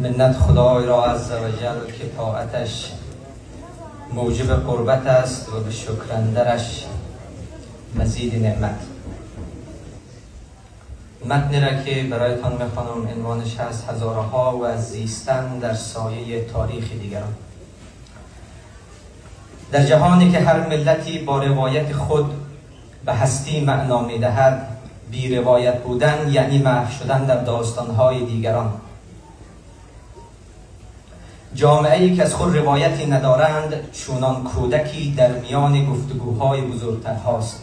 منت خدای را عزوجل که طاعتش موجب قربت است و به شکرندرش مزید نعمت. متنی را که برایتان میخوانم عنوانش هست هزارها و زیستن در سایه تاریخ دیگران. در جهانی که هر ملتی با روایت خود به هستی معنا میدهد، بی روایت بودن یعنی محو شدن در داستانهای دیگران. جامعه‌ای که از خود روایتی ندارند چونان کودکی در میان گفتگوهای بزرگترهاست،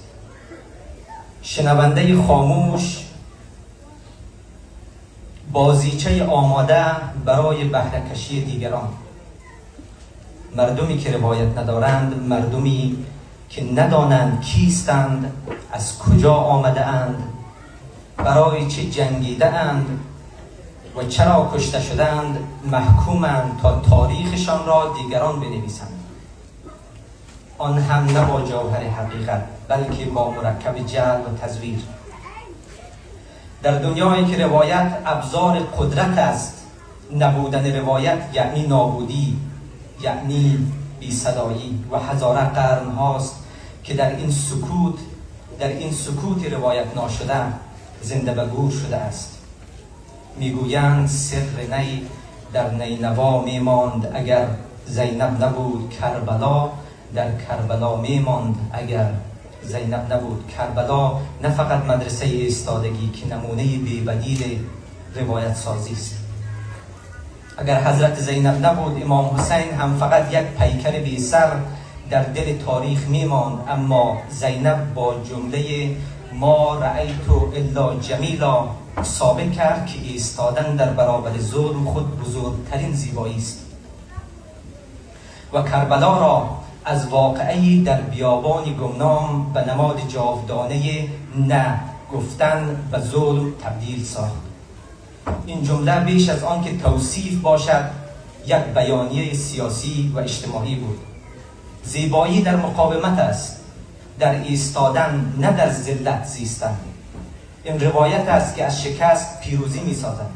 شنونده خاموش، بازیچه آماده برای بهره کشی دیگران. مردمی که روایت ندارند مردمی که ندانند کیستند، از کجا آمده اند، برای چه جنگیده اند و چرا کشته شدند، محکومند تا تاریخشان را دیگران بنویسند، آن هم نه با جوهر حقیقت بلکه با مرکب جعل و تزویر. در دنیایی که روایت ابزار قدرت است، نبودن روایت یعنی نابودی، یعنی بی صدایی و هزاره قرن هاست که در این سکوت روایت ناشده زنده به گور شده است. میگویند سر نی در نینوا میماند اگر زینب نبود کربلا، در کربلا میماند اگر زینب نبود. کربلا نه فقط مدرسه ایستادگی که نمونه بی‌بدیل روایت سازی است. اگر حضرت زینب نبود، امام حسین هم فقط یک پیکر بی سر در دل تاریخ میماند. اما زینب با جمله ما رأیت الا جمیلا ثابت کرد که ایستادن در برابر ظلم خود بزرگترین زیبایی است و کربلا را از واقعی در بیابانی گمنام به نماد جاودانه نه گفتن به ظلم تبدیل ساخت. این جمله بیش از آن که توصیف باشد یک بیانیه سیاسی و اجتماعی بود. زیبایی در مقاومت است، در ایستادن نه در ذلت زیستن. این روایت است که از شکست پیروزی می سازد.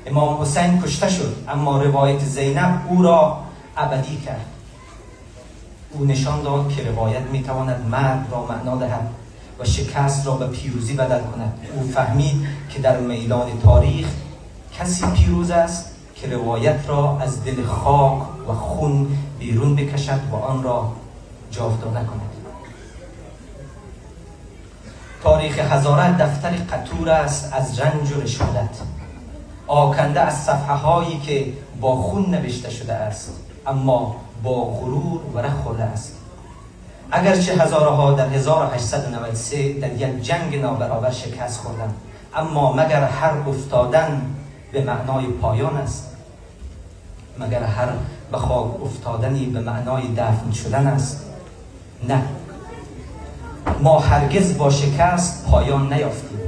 امام حسین کشته شد اما روایت زینب او را ابدی کرد. او نشان داد که روایت می تواند مرگ را معنا دهد و شکست را به پیروزی بدل کند. او فهمید که در میدان تاریخ کسی پیروز است که روایت را از دل خاک و خون بیرون بکشد و آن را جاودانه کند. تاریخ هزاره دفتر قطور است از رنج و رشادت، آکنده از صفحه هایی که با خون نوشته شده است اما با غرور ورق خورده است. اگرچه هزارها در 1893 در یک جنگ نابرابر شکست خوردند، اما مگر هر افتادن به معنای پایان است؟ مگر هر به خاک افتادنی به معنای دفن شدن است؟ نه، ما هرگز با شکست پایان نیافتیم.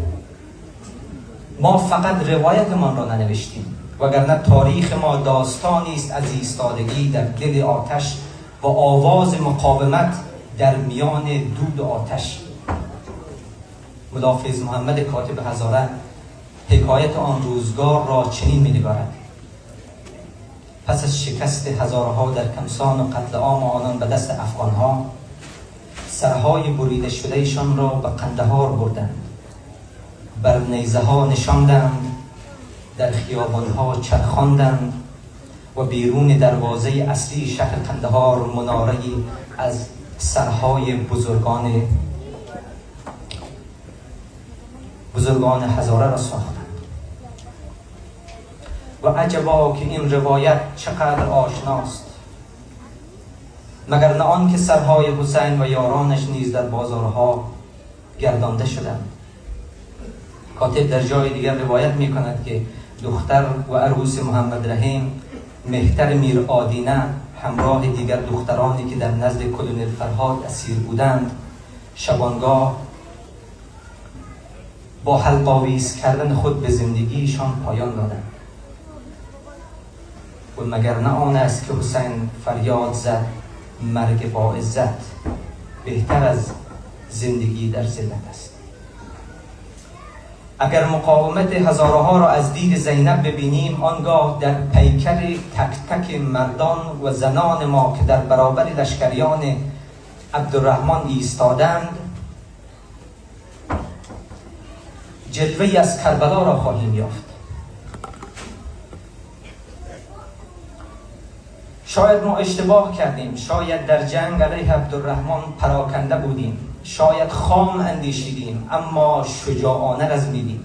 ما فقط روایتمان را ننوشتیم، وگرنه تاریخ ما داستانی است از ایستادگی در دل آتش و آواز مقاومت در میان دود آتش. ملافظ محمد کاتب هزاره حکایت آن روزگار را چنین می‌نگارد: پس از شکست هزارها در کمسان و قتل عام آنان به دست افغانها، سرهای بریده شدهشان را به قندهار بردند، بر نیزه ها نشاندند، در خیابانها چرخاندند و بیرون دروازه اصلی شهر قندهار مناره‌ای از سرهای بزرگان هزاره را ساختند. و عجبا که این روایت چقدر آشناست، مگر نه آن که سرهای حسین و یارانش نیز در بازارها گردانده شدند. کاتب در جای دیگر روایت می کند که دختر و عروس محمد رحیم مهتر میر آدینه همراه دیگر دخترانی که در نزد کلونل فرهاد اسیر بودند شبانگاه با حلق‌آویز کردن خود به زندگیشان پایان دادند. و مگر نه آن است که حسین فریاد زد مرگ با عزت بهتر از زندگی در ذلت است. اگر مقاومت هزارها را از دید زینب ببینیم، آنگاه در پیکر تک تک مردان و زنان ما که در برابر لشکریان عبدالرحمن ایستادند جلوه‌ای از کربلا را خواهیم یافت. شاید ما اشتباه کردیم، شاید در جنگ علیه عبدالرحمن پراکنده بودیم، شاید خام اندیشیدیم، اما شجاعانه رزمیدیم.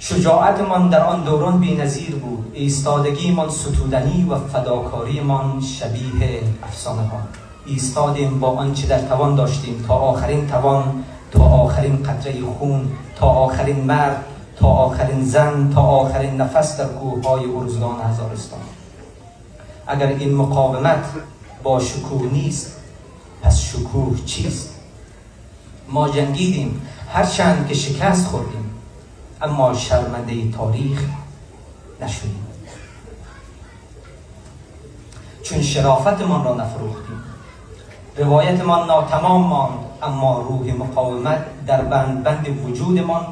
شجاعتمان در آن دوران بی‌نظیر بود، ایستادگیمان ستودنی و فداکاریمان شبیه افسانه ها. ایستادیم با آنچه در توان داشتیم تا آخرین توان، تا آخرین قطره خون، تا آخرین مرد، تا آخرین زن، تا آخرین نفس در کوههای ارزگان هزارستان. اگر این مقاومت با شکوه نیست، پس شکوه چیست؟ ما جنگیدیم، هرچند که شکست خوردیم، اما شرمنده تاریخ نشدیم. چون شرافتمان را نفروختیم، روایتمان ناتمام ماند، اما روح مقاومت در بند وجودمان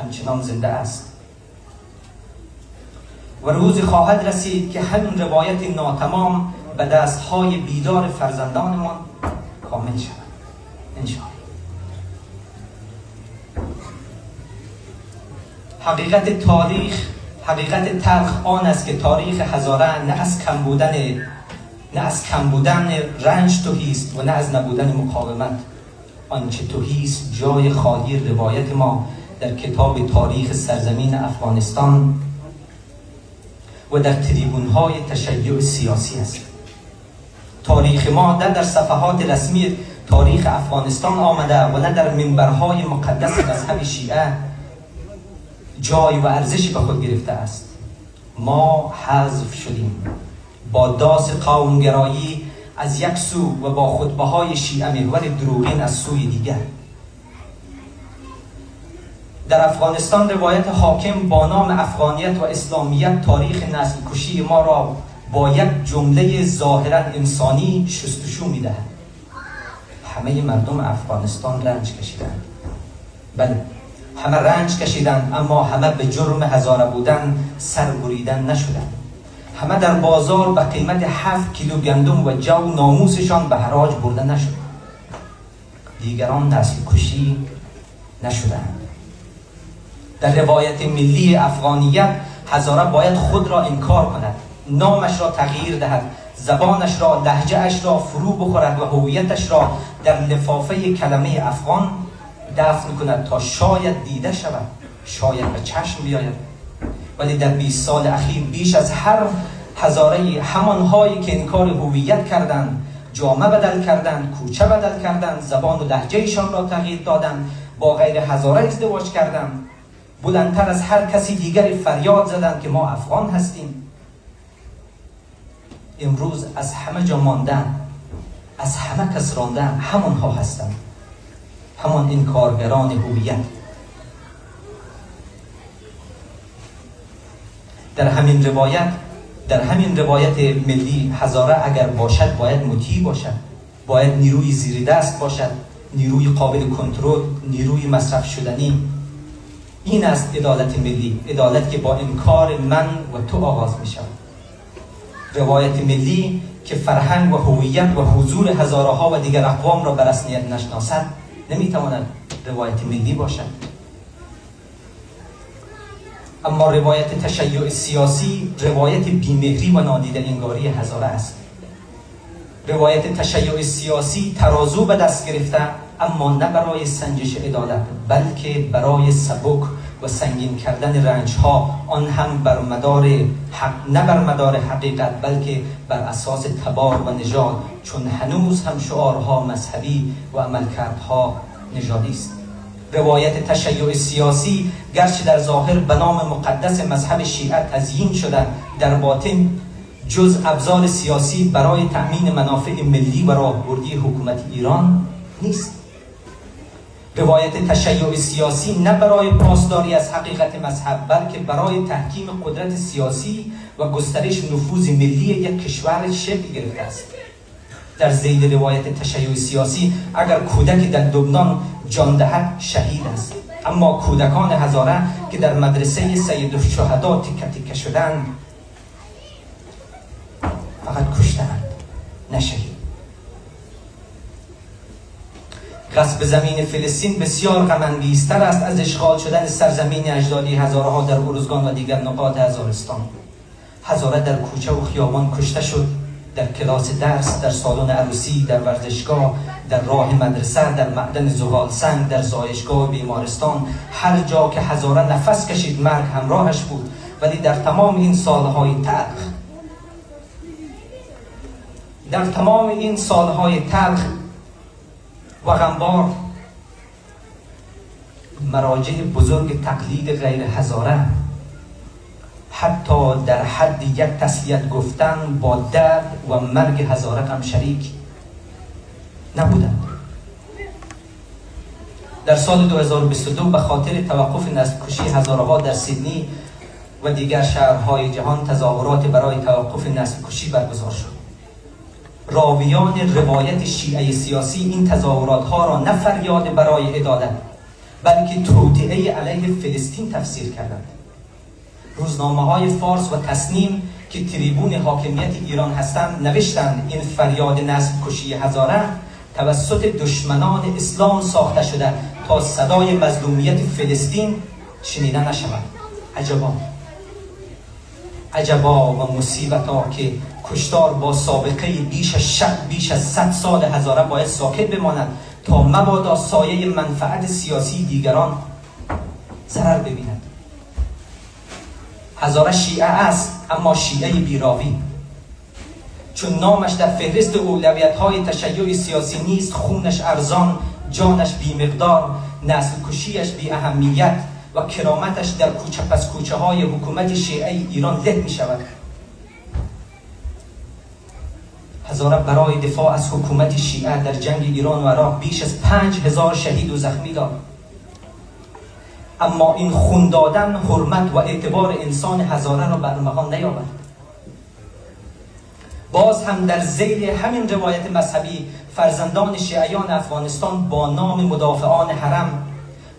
همچنان زنده است. و روزی خواهد رسید که همین روایت ناتمام به دستهای بیدار فرزندانمان کامل شود انشاءالله. حقیقت تاریخ، حقیقت تلخ آن است که تاریخ هزاره نه از کم بودن رنج تهی است و نه از نبودن مقاومت. آنچه تهی است جای خالی روایت ما در کتاب تاریخ سرزمین افغانستان و در تریبون‌های تشیع سیاسی است. تاریخ ما نه در صفحات رسمی تاریخ افغانستان آمده و نه در منبرهای مقدس مذهب شیعه جای و ارزشی به خود گرفته است. ما حذف شدیم با داس قومگرایی از یک سو و با خطبه‌های شیعه محور دروغین از سوی دیگر. در افغانستان روایت حاکم با نام افغانیت و اسلامیت تاریخ نسل کشی ما را با یک جمله ظاهرا انسانی شستشو می‌دهد. همه مردم افغانستان رنج کشیدند. بله، همه رنج کشیدند، اما همه به جرم هزاره بودن سر بریدن نشدند. همه در بازار به قیمت 7 کیلو گندم و جو ناموسشان به حراج برده نشد. دیگران نسل کشی نشدند. در روایت ملی افغانیت هزاره باید خود را انکار کند، نامش را تغییر دهد، زبانش را، لهجه‌اش را فرو بخورد و هویتش را در لفافه کلمه افغان دفن کند تا شاید دیده شود، شاید به چشم بیاید. ولی در 20 سال اخیر بیش از هر هزاره همانهایی که انکار هویت کردند، جامعه بدل کردند، کوچه بدل کردند، زبان و لهجه‌شان را تغییر دادند، با غیر هزاره ازدواج کردند، بلندتر از هر کسی دیگری فریاد زدند که ما افغان هستیم. امروز از همه جا ماندن، از همه کس راندن همانها هستند، همان انکارگران هویت. در همین روایت ملی هزاره اگر باشد باید مطیع باشد، باید نیروی زیر دست باشد، نیروی قابل کنترل، نیروی مصرف شدنی. این است عدالت ملی، عدالت که با انکار من و تو آغاز می شود. روایت ملی که فرهنگ و هویت و حضور هزاره ها و دیگر اقوام را به رسمیت نشناسد نمیتواند روایت ملی باشد. اما روایت تشیع سیاسی روایت بیمهری و نادیده انگاری هزاره است. روایت تشیع سیاسی ترازو به دست گرفته، اما نه برای سنجش عدالت بلکه برای سبک و سنگین کردن رنج ها، آن هم بر مدار نه بر مدار حقیقت بلکه بر اساس تبار و نژاد، چون هنوز هم شعارها مذهبی و عملکردها نژادی است. روایت تشیع سیاسی گرچه در ظاهر به نام مقدس مذهب شیعه تزیین شده، در باطن جز ابزار سیاسی برای تأمین منافع ملی و راهبردی حکومت ایران نیست. روایت تشیع سیاسی نه برای پاسداری از حقیقت مذهب بلکه برای تحکیم قدرت سیاسی و گسترش نفوذ ملی یک کشور شکل گرفته است. در ذیل روایت تشیع سیاسی اگر کودک در لبنان جان دهد شهید است. اما کودکان هزاره که در مدرسه سید الشهدا تکه تکه شدند فقط کشتند، نه شهید. غصب زمین فلسطین بسیار غم انگیزتر است از اشغال شدن سرزمین اجدادی هزاره ها در ارزگان و دیگر نقاط هزارستان. هزاره در کوچه و خیابان کشته شد، در کلاس درس، در سالن عروسی، در ورزشگاه، در راه مدرسه، در معدن زغال سنگ، در زایشگاه بیمارستان، هر جا که هزاره نفس کشید مرگ همراهش بود. ولی در تمام این سالهای تلخ و غمبار، مراجع بزرگ تقلید غیر هزاره حتی در حد یک تسلیت گفتن با درد و مرگ هزاره هم شریک نبودند. در سال 2022 به خاطر توقف نسل‌کشی هزاره ها در سیدنی و دیگر شهرهای جهان تظاهرات برای توقف نسل‌کشی برگزار شد. راویان روایت شیعه سیاسی این تظاهرات ها را نه فریاد برای عدالت بلکه توطئه علیه فلسطین تفسیر کردند. روزنامه های فارس و تسنیم که تریبون حاکمیت ایران هستند نوشتند این فریاد نسل کشی هزاره توسط دشمنان اسلام ساخته شده تا صدای مظلومیت فلسطین شنیده نشود. عجبا و مصیبتا که کشتار با سابقه بیش از 100 سال هزاره باید ساکت بماند تا مبادا سایه منفعت سیاسی دیگران ضرر ببیند. هزاره شیعه است، اما شیعه بیراوی. چون نامش در فهرست اولویت‌های تشیع سیاسی نیست، خونش ارزان، جانش بی‌مقدار، نسل کشیش بی اهمیت و کرامتش در کوچه پس کوچه های حکومت شیعه ایران له می شود. هزاره برای دفاع از حکومت شیعه در جنگ ایران و عراق بیش از 5000 شهید و زخمی داد. اما این خون دادن حرمت و اعتبار انسان هزاره را برمغان نیاورد. باز هم در ذیل همین روایت مذهبی فرزندان شیعیان افغانستان با نام مدافعان حرم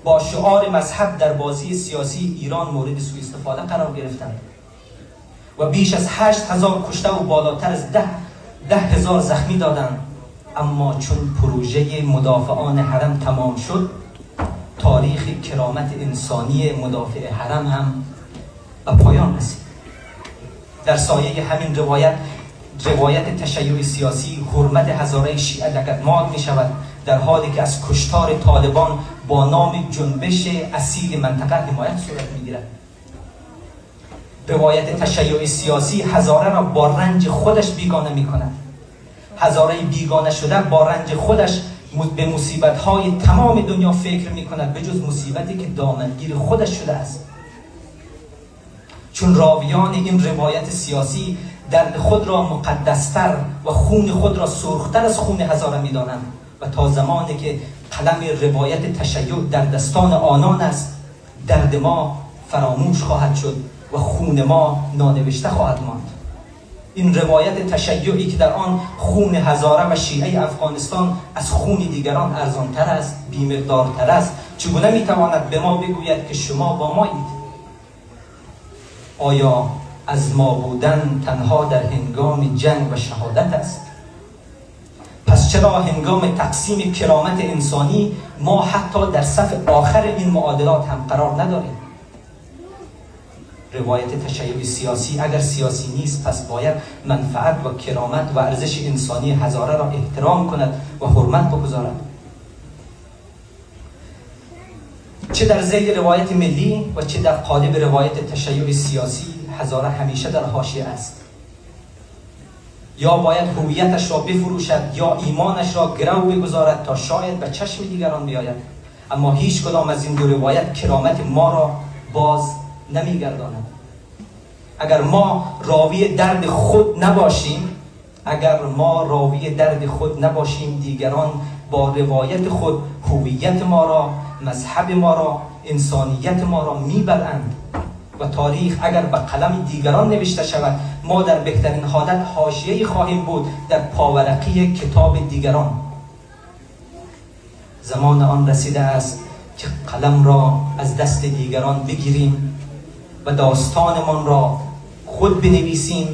با شعار مذهب در بازی سیاسی ایران مورد سوء استفاده قرار گرفتند و بیش از 8000 کشته و بالاتر از 10,000 زخمی دادند. اما چون پروژه مدافعان حرم تمام شد، تاریخ کرامت انسانی مدافع حرم هم به پایان رسید. در سایه همین روایت تشیع سیاسی حرمت هزاره شیعه لگدمال می شود، در حالی که از کشتار طالبان با نام جنبش اصیل منطقه حمایت صورت می گیرد. روایت تشیع سیاسی هزاره را با رنج خودش بیگانه می کند. هزاره بیگانه شده با رنج خودش به مصیبت‌های تمام دنیا فکر می کند به جز مصیبتی که دامنگیر خودش شده است. چون راویان این روایت سیاسی درد خود را مقدستر و خون خود را سرختر از خون هزاره می دانند و تا زمانی که قلم روایت تشیع در دستان آنان است، درد ما فراموش خواهد شد و خون ما نانوشته خواهد ماند. این روایت تشیعی که در آن خون هزاره و شیعه افغانستان از خون دیگران ارزانتر است، بی‌مقدارتر است، چگونه میتواند به ما بگوید که شما با مایید؟ آیا از ما بودن تنها در هنگام جنگ و شهادت است؟ پس چرا هنگام تقسیم کرامت انسانی ما حتی در صف آخر این معادلات هم قرار نداریم؟ روایت تشیع سیاسی اگر سیاسی نیست، پس باید منفعت و کرامت و ارزش انسانی هزاره را احترام کند و حرمت بگذارد. چه در ذیل روایت ملی و چه در قالب روایت تشیع سیاسی، هزاره همیشه در حاشیه است. یا باید هویتش را بفروشد یا ایمانش را گرو بگذارد تا شاید به چشم دیگران بیاید. اما هیچ کدام از این دو روایت کرامت ما را باز نمیگرداند. اگر ما راوی درد خود نباشیم، دیگران با روایت خود هویت ما را، مذهب ما را، انسانیت ما را میبرند و تاریخ اگر به قلم دیگران نوشته شود، ما در بهترین حالت حاشیه‌ای خواهیم بود در پاورقی کتاب دیگران. زمان آن رسیده است که قلم را از دست دیگران بگیریم و داستانمان را خود بنویسیم،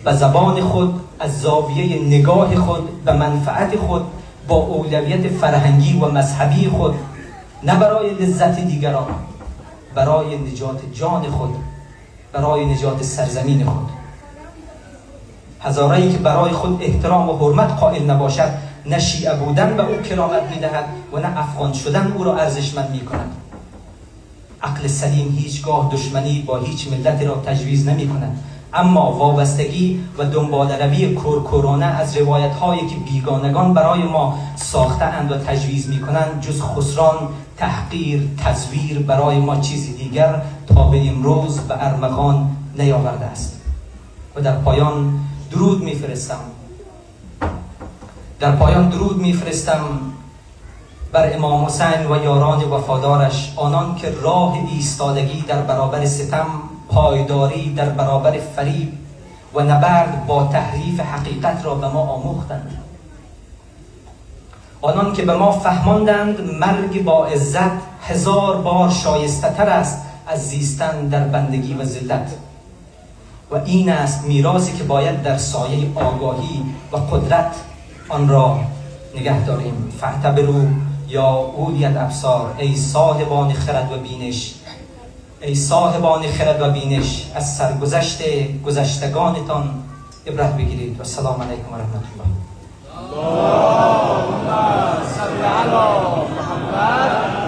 و زبان خود از زاویه نگاه خود و منفعت خود با اولویت فرهنگی و مذهبی خود، نه برای لذت دیگران، برای نجات جان خود، برای نجات سرزمین خود. هزاره‌ای که برای خود احترام و حرمت قائل نباشد، نه شیعه بودن به او کرامت می‌دهد و نه افغان شدن او را ارزشمند می‌کند. عقل سلیم هیچگاه دشمنی با هیچ ملتی را تجویز نمی‌کند، اما وابستگی و دنباله‌روی کورکورانه از روایت‌هایی که بیگانگان برای ما ساخته‌اند و تجویز می‌کنند، جز خسران، تحقیر، تزویر برای ما چیزی دیگر تا به امروز به ارمغان نیاورده است. و در پایان درود می‌فرستم بر امام حسین و یاران وفادارش، آنان که راه ایستادگی در برابر ستم، پایداری در برابر فریب و نبرد با تحریف حقیقت را به ما آموختند. آنان که به ما فهماندند مرگ با عزت 1000 بار شایسته تر است از زیستن در بندگی و ذلت. و این است میراثی که باید در سایه آگاهی و قدرت آن را نگه داریم. فاعتبروا یا اولی الابصار، ای صاحبان خرد و بینش، ای صاحبان خرد و بینش، از سرگذشت گذشتگانتان عبرت بگیرید. و السلام علیکم و رحمت الله. اللهم صل علی محمد.